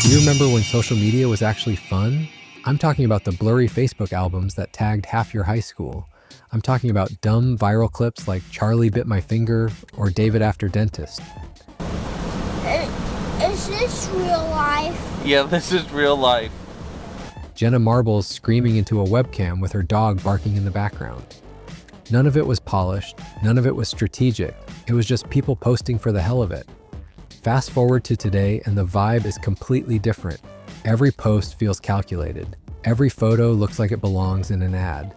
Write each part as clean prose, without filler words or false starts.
Do you remember when social media was actually fun? I'm talking about the blurry Facebook albums that tagged half your high school. I'm talking about dumb viral clips like Charlie Bit My Finger or David After Dentist. Is this real life? Yeah, this is real life. Jenna Marbles screaming into a webcam with her dog barking in the background. None of it was polished, none of it was strategic. It was just people posting for the hell of it. Fast forward to today and the vibe is completely different. Every post feels calculated. Every photo looks like it belongs in an ad.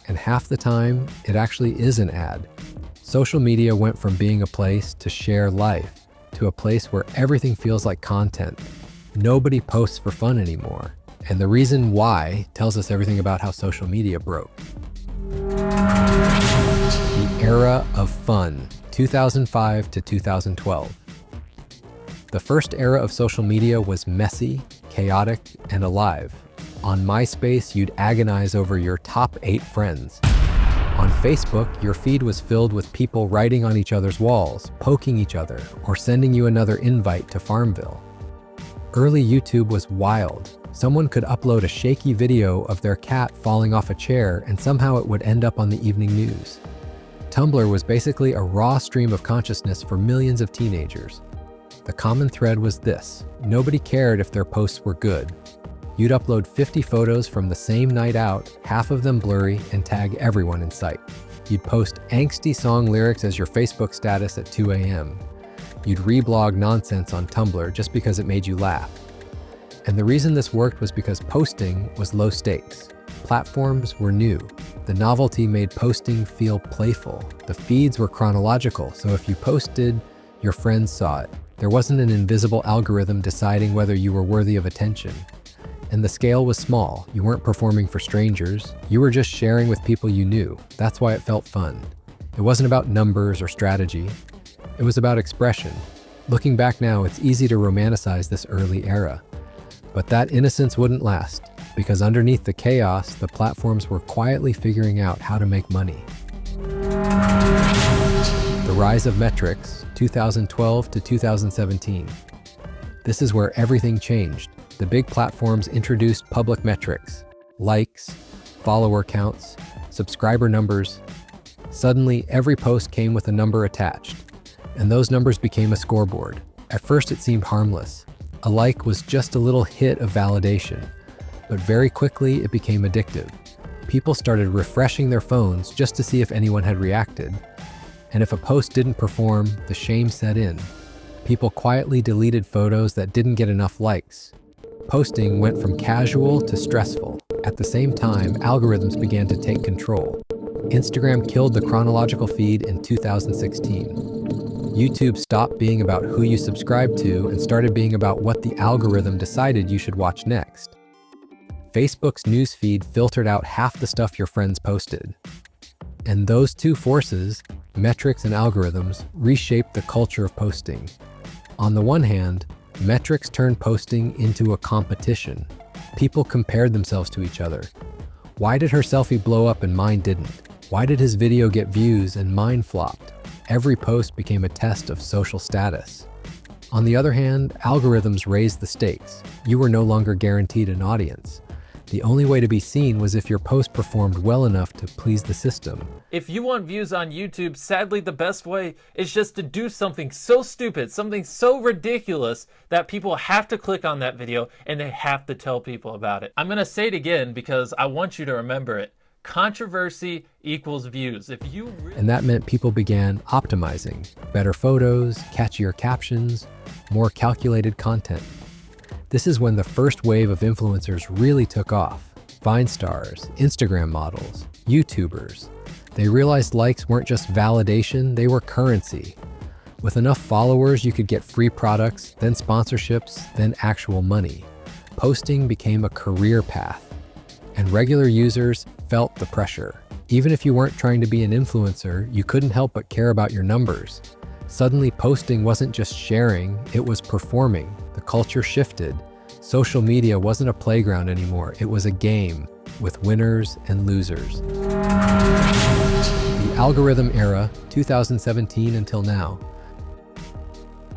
And half the time, it actually is an ad. Social media went from being a place to share life to a place where everything feels like content. Nobody posts for fun anymore. And the reason why tells us everything about how social media broke. The era of fun, 2005 to 2012. The first era of social media was messy, chaotic, and alive. On MySpace, you'd agonize over your top 8 friends. On Facebook, your feed was filled with people writing on each other's walls, poking each other, or sending you another invite to Farmville. Early YouTube was wild. Someone could upload a shaky video of their cat falling off a chair and somehow it would end up on the evening news. Tumblr was basically a raw stream of consciousness for millions of teenagers. The common thread was this: nobody cared if their posts were good. You'd upload 50 photos from the same night out, half of them blurry, and tag everyone in sight. You'd post angsty song lyrics as your Facebook status at 2 a.m. You'd reblog nonsense on Tumblr just because it made you laugh. And the reason this worked was because posting was low stakes. Platforms were new. The novelty made posting feel playful. The feeds were chronological, so if you posted, your friends saw it. There wasn't an invisible algorithm deciding whether you were worthy of attention. And the scale was small. You weren't performing for strangers. You were just sharing with people you knew. That's why it felt fun. It wasn't about numbers or strategy. It was about expression. Looking back now, it's easy to romanticize this early era. But that innocence wouldn't last, because underneath the chaos, the platforms were quietly figuring out how to make money. The rise of metrics, 2012 to 2017. This is where everything changed. The big platforms introduced public metrics, likes, follower counts, subscriber numbers. Suddenly, every post came with a number attached, and those numbers became a scoreboard. At first, it seemed harmless. A like was just a little hit of validation, but very quickly it became addictive. People started refreshing their phones just to see if anyone had reacted, and if a post didn't perform, the shame set in. People quietly deleted photos that didn't get enough likes. Posting went from casual to stressful. At the same time, algorithms began to take control. Instagram killed the chronological feed in 2016. YouTube stopped being about who you subscribed to and started being about what the algorithm decided you should watch next. Facebook's newsfeed filtered out half the stuff your friends posted. And those two forces, metrics and algorithms, reshaped the culture of posting. On the one hand, metrics turned posting into a competition. People compared themselves to each other. Why did her selfie blow up and mine didn't? Why did his video get views and mine flopped? Every post became a test of social status. On the other hand, algorithms raised the stakes. You were no longer guaranteed an audience. The only way to be seen was if your post performed well enough to please the system. If you want views on YouTube, sadly the best way is just to do something so stupid, something so ridiculous that people have to click on that video and they have to tell people about it. I'm gonna say it again because I want you to remember it. Controversy equals views. And that meant people began optimizing. Better photos, catchier captions, more calculated content. This is when the first wave of influencers really took off. Vine stars, Instagram models, YouTubers. They realized likes weren't just validation, they were currency. With enough followers, you could get free products, then sponsorships, then actual money. Posting became a career path. And regular users felt the pressure. Even if you weren't trying to be an influencer, you couldn't help but care about your numbers. Suddenly, posting wasn't just sharing, it was performing. The culture shifted. Social media wasn't a playground anymore, it was a game with winners and losers. The algorithm era, 2017 until now.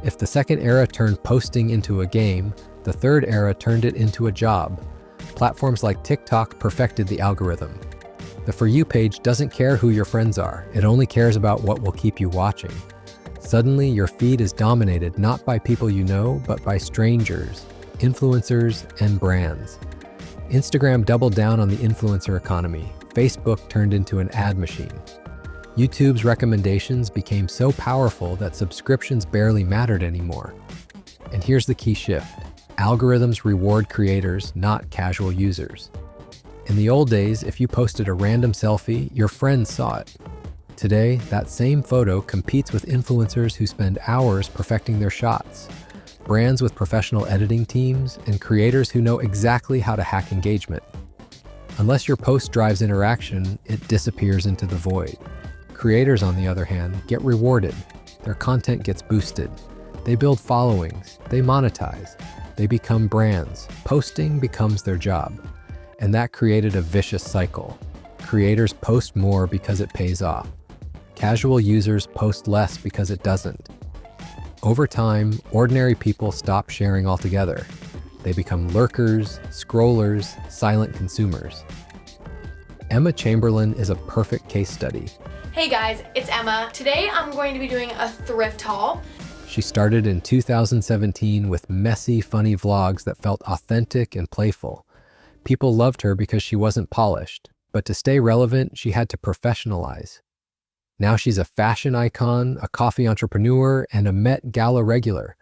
If the second era turned posting into a game, The third era turned it into a job. Platforms like TikTok perfected the algorithm. The For You page doesn't care who your friends are. It only cares about what will keep you watching. Suddenly, your feed is dominated not by people you know, but by strangers, influencers, and brands. Instagram doubled down on the influencer economy. Facebook turned into an ad machine. YouTube's recommendations became so powerful that subscriptions barely mattered anymore. And here's the key shift. Algorithms reward creators, not casual users. In the old days, if you posted a random selfie, your friends saw it. Today, that same photo competes with influencers who spend hours perfecting their shots, brands with professional editing teams, and creators who know exactly how to hack engagement. Unless your post drives interaction, it disappears into the void. Creators, on the other hand, get rewarded. Their content gets boosted. They build followings. They monetize. They become brands. Posting becomes their job. And that created a vicious cycle. Creators post more because it pays off. Casual users post less because it doesn't. Over time, ordinary people stop sharing altogether. They become lurkers, scrollers, silent consumers. Emma Chamberlain is a perfect case study. Hey guys, it's Emma. Today I'm going to be doing a thrift haul. She started in 2017 with messy, funny vlogs that felt authentic and playful. People loved her because she wasn't polished, but to stay relevant, she had to professionalize. Now she's a fashion icon, a coffee entrepreneur, and a Met Gala regular.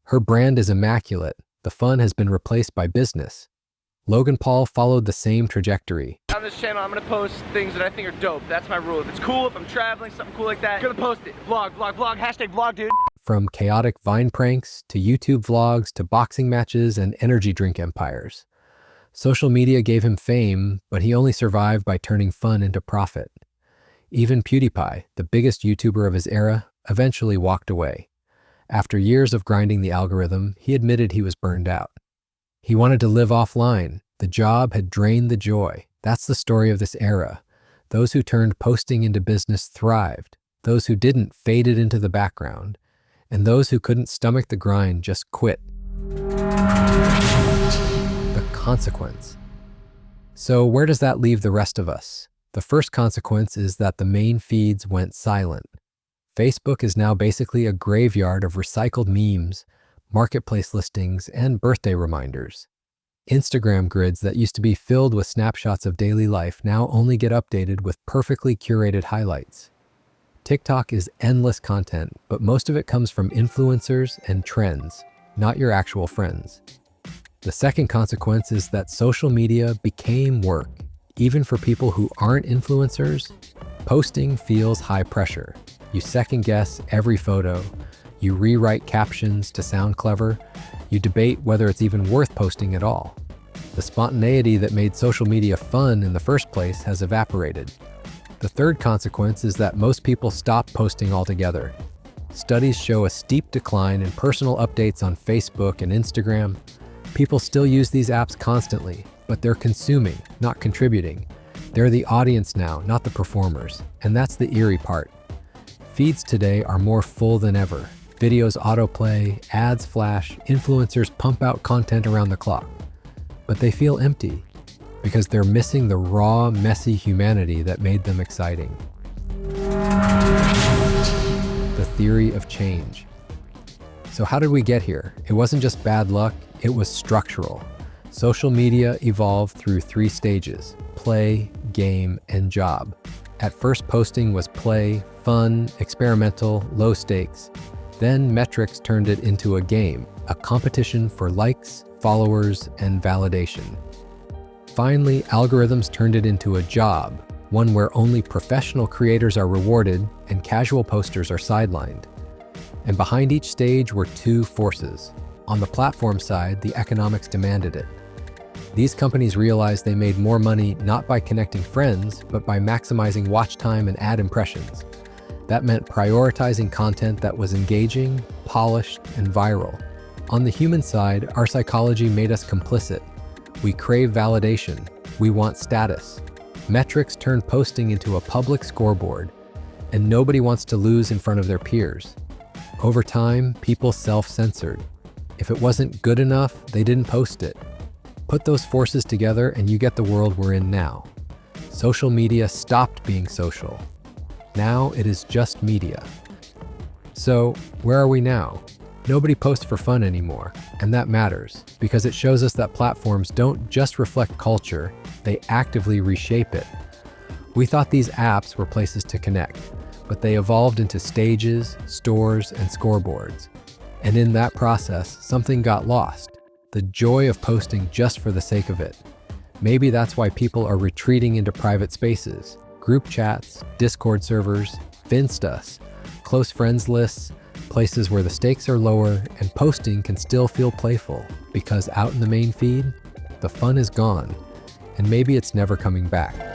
Her brand is immaculate. The fun has been replaced by business. Logan Paul followed the same trajectory. On this channel, I'm gonna post things that I think are dope. That's my rule. If it's cool, if I'm traveling, something cool like that, I'm gonna post it. Vlog, vlog, vlog, hashtag vlog, dude. From chaotic Vine pranks to YouTube vlogs to boxing matches and energy drink empires. Social media gave him fame, but he only survived by turning fun into profit. Even PewDiePie, the biggest YouTuber of his era, eventually walked away. After years of grinding the algorithm, he admitted he was burned out. He wanted to live offline. The job had drained the joy. That's the story of this era. Those who turned posting into business thrived. Those who didn't faded into the background. And those who couldn't stomach the grind just quit. The consequence. So where does that leave the rest of us? The first consequence is that the main feeds went silent. Facebook is now basically a graveyard of recycled memes, marketplace listings, and birthday reminders. Instagram grids that used to be filled with snapshots of daily life now only get updated with perfectly curated highlights. TikTok is endless content, but most of it comes from influencers and trends, not your actual friends. The second consequence is that social media became work. Even for people who aren't influencers, posting feels high pressure. You second guess every photo. You rewrite captions to sound clever. You debate whether it's even worth posting at all. The spontaneity that made social media fun in the first place has evaporated. The third consequence is that most people stop posting altogether. Studies show a steep decline in personal updates on Facebook and Instagram. People still use these apps constantly, but they're consuming, not contributing. They're the audience now, not the performers. And that's the eerie part. Feeds today are more full than ever. Videos autoplay, ads flash, influencers pump out content around the clock. But they feel empty because they're missing the raw, messy humanity that made them exciting. The theory of change. So how did we get here? It wasn't just bad luck, it was structural. Social media evolved through 3 stages: play, game, and job. At first, posting was play, fun, experimental, low stakes. Then metrics turned it into a game, a competition for likes, followers, and validation. Finally, algorithms turned it into a job, one where only professional creators are rewarded and casual posters are sidelined. And behind each stage were 2 forces. On the platform side, the economics demanded it. These companies realized they made more money not by connecting friends, but by maximizing watch time and ad impressions. That meant prioritizing content that was engaging, polished, and viral. On the human side, our psychology made us complicit. We crave validation. We want status. Metrics turned posting into a public scoreboard, and nobody wants to lose in front of their peers. Over time, people self-censored. If it wasn't good enough, they didn't post it. Put those forces together and you get the world we're in now. Social media stopped being social. Now it is just media. So, where are we now? Nobody posts for fun anymore, and that matters because it shows us that platforms don't just reflect culture, they actively reshape it. We thought these apps were places to connect, but they evolved into stages, stores, and scoreboards. And in that process, something got lost. The joy of posting just for the sake of it. Maybe that's why people are retreating into private spaces, group chats, Discord servers, Finstas, close friends lists, places where the stakes are lower and posting can still feel playful, because out in the main feed, the fun is gone, and maybe it's never coming back.